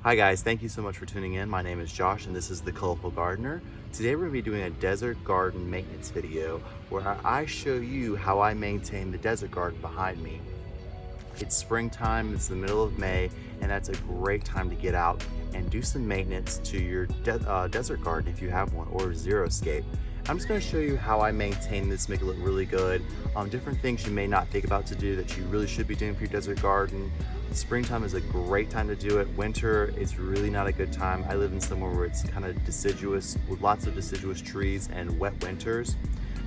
Hi guys, thank you so much for tuning in. My name is Josh and this is The Colorful Gardener. Today we're going to be doing a desert garden maintenance video where I show you how I maintain the desert garden behind me. It's springtime, it's the middle of May, and that's a great time to get out and do some maintenance to your desert garden if you have one, or xeriscape. I'm just going to show you how I maintain this, make it look really good. Different things you may not think about to do that you really should be doing for your desert garden. Springtime is a great time to do it. Winter is really not a good time. I live in somewhere where it's kind of deciduous, with lots of deciduous trees and wet winters.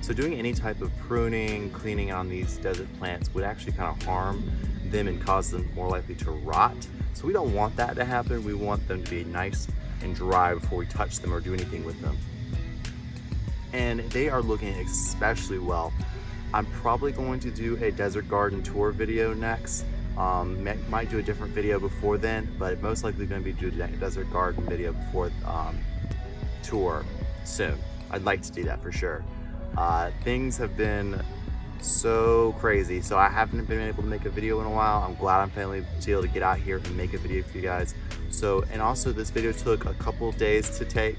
So doing any type of pruning, cleaning on these desert plants would actually kind of harm them and cause them more likely to rot. So we don't want that to happen. We want them to be nice and dry before we touch them or do anything with them. And they are looking especially well. I'm probably going to do a desert garden tour video next. Might do a different video before then, but most likely going to be doing a desert garden video before tour soon. I'd like to do that for sure. Things have been so crazy, so I haven't been able to make a video in a while. I'm glad I'm finally able to get out here and make a video for you guys. So, and also this video took a couple of days to take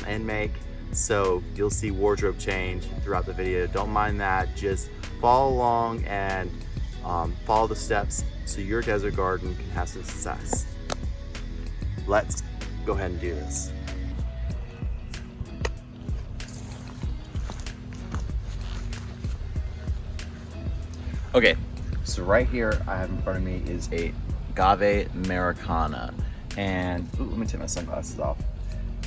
and make, so you'll see wardrobe change throughout the video. Don't mind that, just follow along and follow the steps so your desert garden can have some success. Let's go ahead and do this. Okay, so right here I have in front of me is a Agave Americana, and let me take my sunglasses off.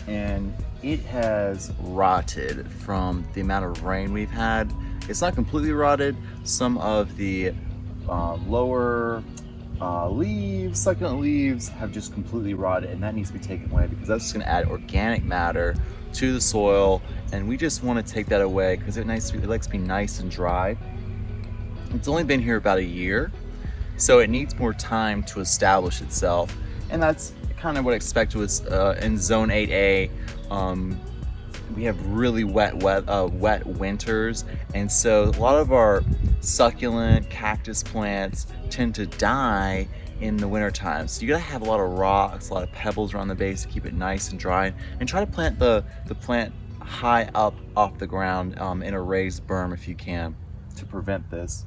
And it has rotted from the amount of rain we've had. It's not completely rotted. Some of the lower leaves, succulent leaves, have just completely rotted, and that needs to be taken away because that's just going to add organic matter to the soil, and we just want to take that away because it likes to be nice and dry. It's only been here about a year, so it needs more time to establish itself, and that's kind of what I expected. Was in zone 8A. We have really wet winters, and so a lot of our succulent cactus plants tend to die in the winter time. So you gotta have a lot of rocks, a lot of pebbles around the base to keep it nice and dry, and try to plant the plant high up off the ground in a raised berm if you can, to prevent this.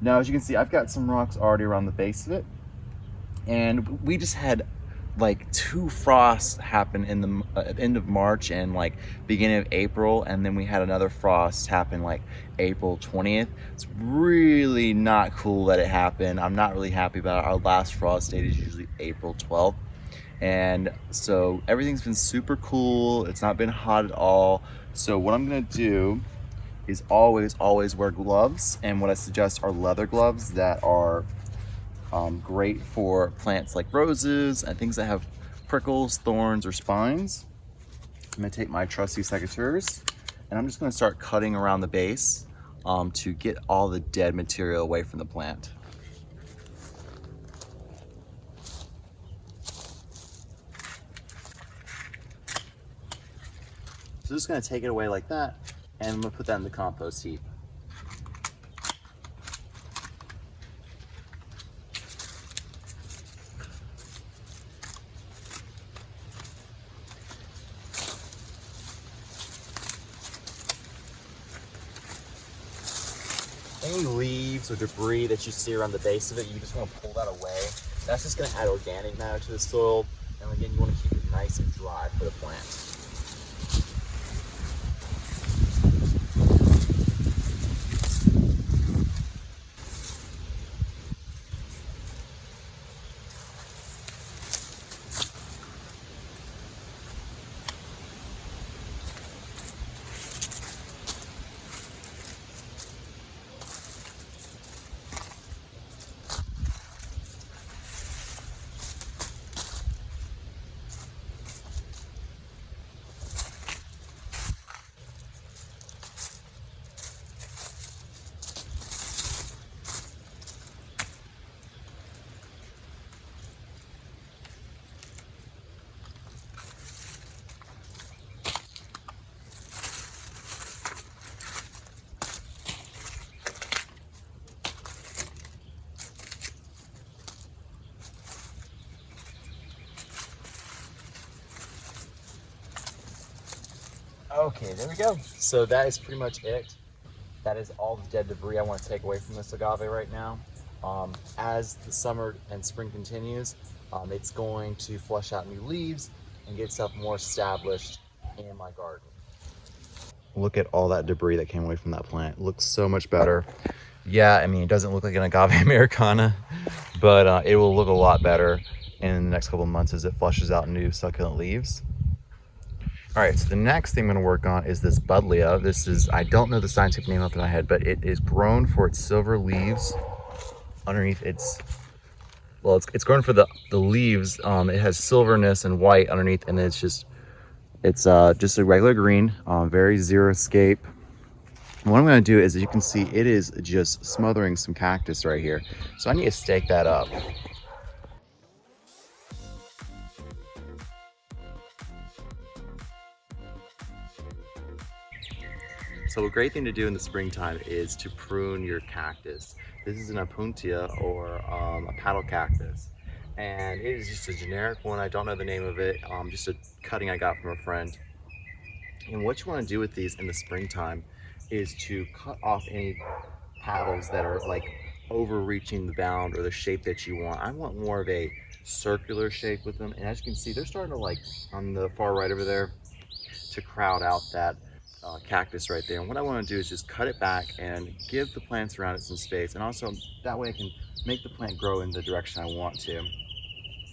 Now, as you can see, I've got some rocks already around the base of it, and we just had like 2 frosts happen in the end of March and like beginning of April, and then we had another frost happen like April 20th. It's really not cool that it happened. I'm not really happy about it. Our last frost date is usually April 12th, and so everything's been super cool. It's not been hot at all. So what I'm gonna do is always wear gloves, and what I suggest are leather gloves that are great for plants like roses and things that have prickles, thorns, or spines. I'm gonna take my trusty secateurs, and I'm just gonna start cutting around the base to get all the dead material away from the plant. So just gonna take it away like that, and I'm gonna put that in the compost heap. Any leaves or debris that you see around the base of it, you just want to pull that away. That's just going to add organic matter to the soil, and again, you want to keep it nice and dry for the plant. Okay, there we go. So that is pretty much it. That is all the dead debris I want to take away from this agave right now. As the summer and spring continues, it's going to flush out new leaves and get stuff more established in my garden. Look at all that debris that came away from that plant. It looks so much better. Yeah, I mean, it doesn't look like an agave Americana, but it will look a lot better in the next couple of months as it flushes out new succulent leaves. All right, so the next thing I'm gonna work on is this buddleia. This is, I don't know the scientific name off the top of my head, but it is grown for its silver leaves underneath its, well, it's grown for the leaves. It has silverness and white underneath, and it's just a regular green, very zero escape. And what I'm gonna do is, as you can see, it is just smothering some cactus right here. So I need to stake that up. So a great thing to do in the springtime is to prune your cactus. This is an opuntia, or a paddle cactus. And it is just a generic one. I don't know the name of it, just a cutting I got from a friend. And what you want to do with these in the springtime is to cut off any paddles that are like overreaching the bound or the shape that you want. I want more of a circular shape with them. And as you can see, they're starting to, like on the far right over there, to crowd out that cactus right there. And what I want to do is just cut it back and give the plants around it some space. And also that way I can make the plant grow in the direction I want to.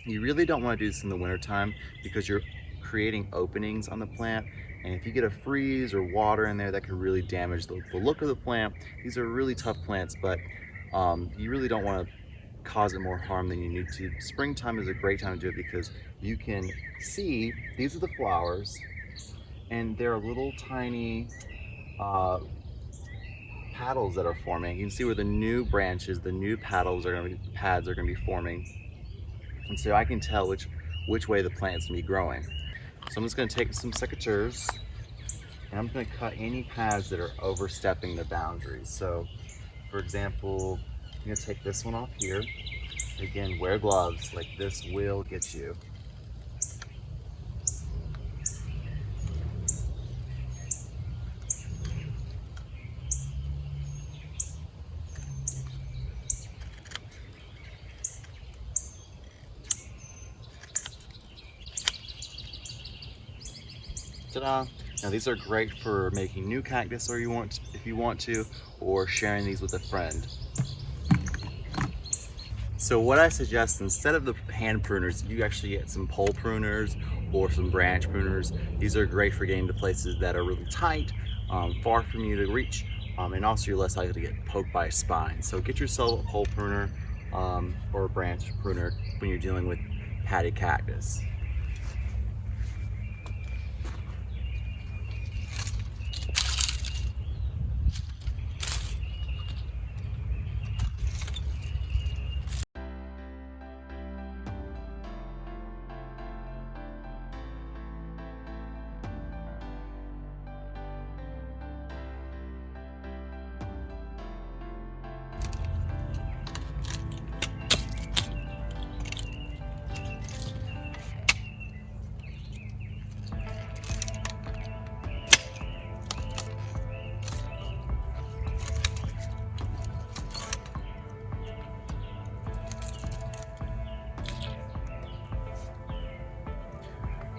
You really don't want to do this in the wintertime because you're creating openings on the plant. And if you get a freeze or water in there, that could really damage the look of the plant. These are really tough plants, but you really don't want to cause it more harm than you need to. Springtime is a great time to do it because you can see these are the flowers, and there are little tiny paddles that are forming. You can see where the new branches, the new pads are going to be forming, and so I can tell which way the plant's going to be growing. So I'm just going to take some secateurs, and I'm going to cut any pads that are overstepping the boundaries. So, for example, I'm going to take this one off here. Again, wear gloves. Like, this will get you. Ta-da! Now these are great for making new cactus, or if you want to, or sharing these with a friend. So what I suggest, instead of the hand pruners, you actually get some pole pruners or some branch pruners. These are great for getting to places that are really tight, far from you to reach, and also you're less likely to get poked by a spine. So get yourself a pole pruner or a branch pruner when you're dealing with patty cactus.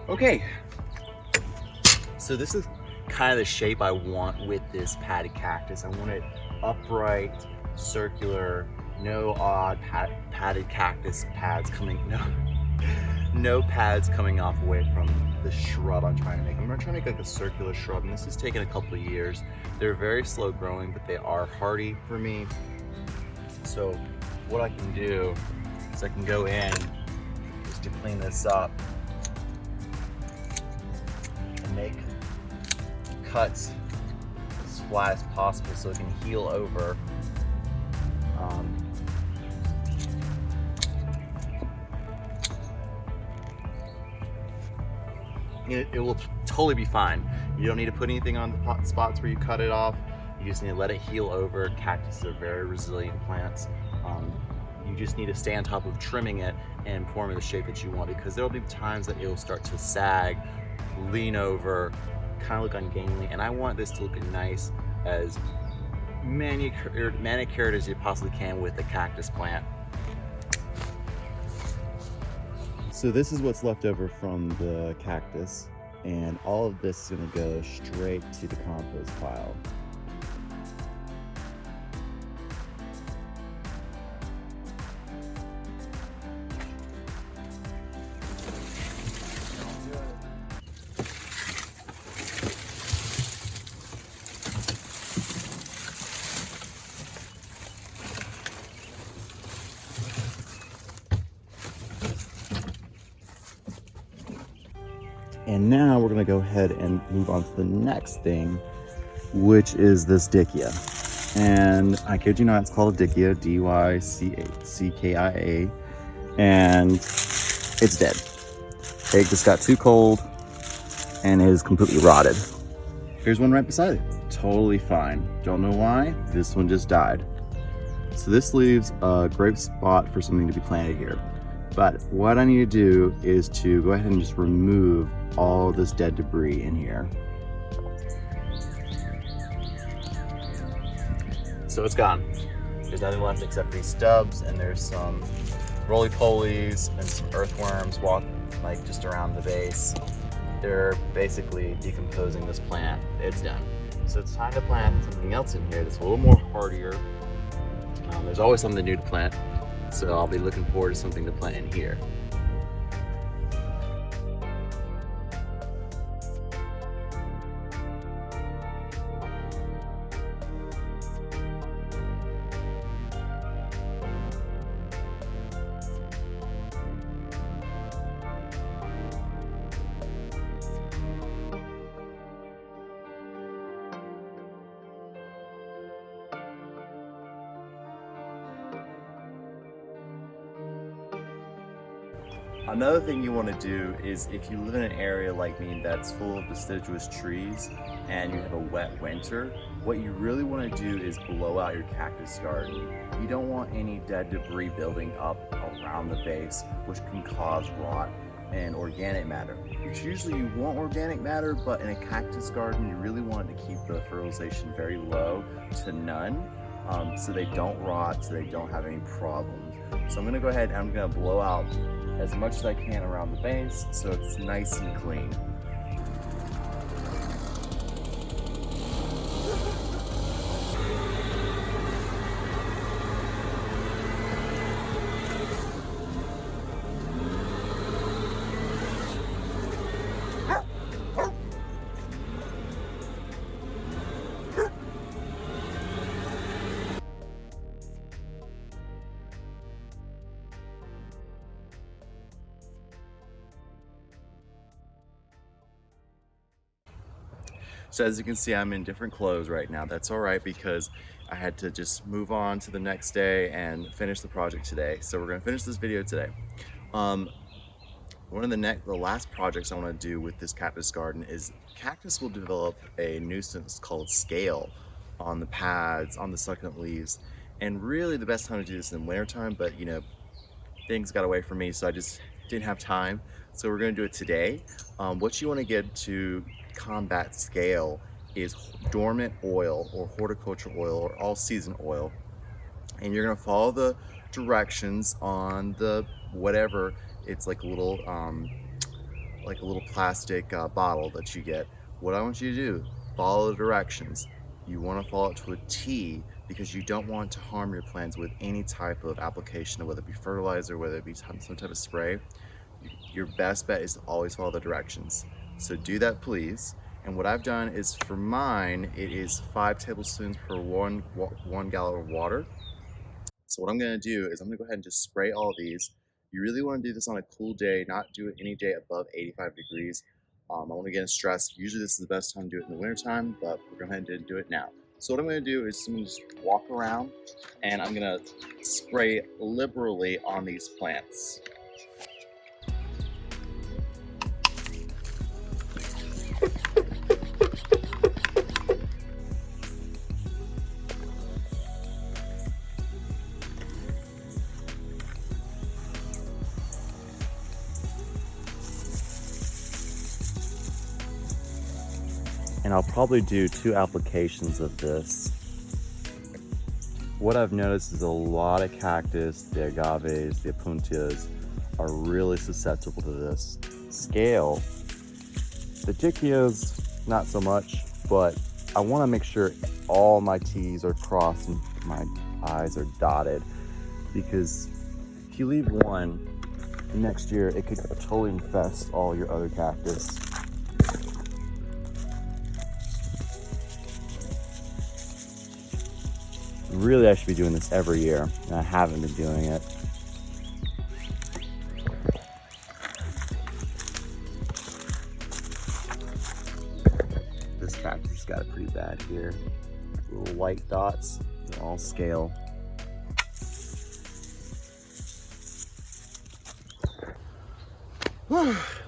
Okay, so this is kind of the shape I want with this padded cactus. I want it upright, circular, no odd padded cactus pads coming, no pads coming off away from the shrub I'm trying to make. I'm trying to make like a circular shrub, and this has taken a couple of years. They're very slow growing, but they are hardy for me. So what I can do is I can go in just to clean this up and make cuts as flat as possible so it can heal over. It will totally be fine. You don't need to put anything on the spots where you cut it off. You just need to let it heal over. Cactus are very resilient plants. You just need to stay on top of trimming it and forming the shape that you want, because there will be times that it will start to sag, lean over, kind of look ungainly, and I want this to look nice, as manicured as you possibly can with a cactus plant. So this is what's left over from the cactus, and all of this is going to go straight to the compost pile. And now we're gonna go ahead and move on to the next thing, which is this dickia. And I kid you not, it's called a dickia, D-Y-C-K-I-A, and it's dead. It just got too cold and is completely rotted. Here's one right beside it, totally fine. Don't know why, this one just died. So this leaves a great spot for something to be planted here. But what I need to do is to go ahead and just remove all this dead debris in here. So it's gone. There's nothing left except these stubs, and there's some roly-polies and some earthworms like just around the base. They're basically decomposing this plant. It's done. So it's time to plant something else in here that's a little more hardier. There's always something new to plant. So I'll be looking forward to something to plant in here. Another thing you want to do is, if you live in an area like me that's full of deciduous trees and you have a wet winter, what you really want to do is blow out your cactus garden. You don't want any dead debris building up around the base, which can cause rot and organic matter. Which usually you want organic matter, but in a cactus garden you really want to keep the fertilization very low to none, so they don't rot, so they don't have any problems. So I'm going to go ahead and I'm going to blow out as much as I can around the base so it's nice and clean. So as you can see, I'm in different clothes right now. That's all right, because I had to just move on to the next day and finish the project today. So we're gonna finish this video today. One of the last projects I wanna do with this cactus garden is cactus will develop a nuisance called scale on the pads, on the succulent leaves. And really the best time to do this is in wintertime, but you know, things got away from me, so I just didn't have time. So we're gonna do it today. What you wanna get to combat scale is dormant oil or horticultural oil or all-season oil, and you're gonna follow the directions on the whatever. It's like a little plastic bottle that you get. What I want you to do, follow the directions. You want to follow it to a T, because you don't want to harm your plants with any type of application, whether it be fertilizer, whether it be some type of spray. Your best bet is to always follow the directions. So do that, please. And what I've done is, for mine, it is 5 tablespoons per one gallon of water. So what I'm gonna do is I'm gonna go ahead and just spray all these. You really wanna do this on a cool day, not do it any day above 85 degrees. I wanna get stressed. Usually this is the best time to do it in the wintertime, but we're gonna go ahead and do it now. So what I'm gonna do is I'm gonna just walk around and I'm gonna spray liberally on these plants. and I'll probably do 2 applications of this. What I've noticed is a lot of cactus, the agaves, the opuntias, are really susceptible to this scale. The Dichias, not so much, but I want to make sure all my T's are crossed and my I's are dotted, because if you leave one, next year it could totally infest all your other cactus. Really, I should be doing this every year, and I haven't been doing it. This cactus has got it pretty bad here. Little white dots, they're all scale.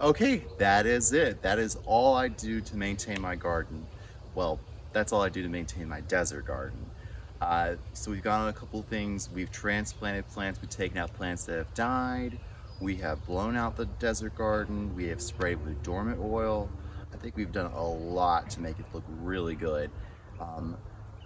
Okay, that is it. That is all I do to maintain my garden. Well, that's all I do to maintain my desert garden. So we've gone on a couple things. We've transplanted plants, we've taken out plants that have died. We have blown out the desert garden. We have sprayed with dormant oil. I think we've done a lot to make it look really good.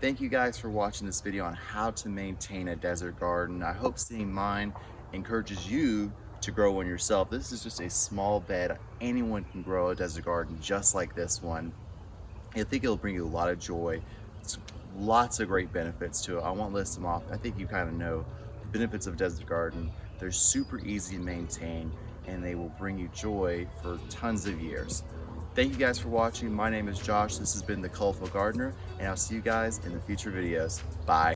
Thank you guys for watching this video on how to maintain a desert garden. I hope seeing mine encourages you to grow one yourself. This is just a small bed. Anyone can grow a desert garden just like this one. I think it'll bring you a lot of joy. It's lots of great benefits to it. I won't list them off. I think you kind of know the benefits of desert garden. They're super easy to maintain, and they will bring you joy for tons of years. Thank you guys for watching. My name is Josh. This has been The Colorful Gardener, and I'll see you guys in the future videos. Bye.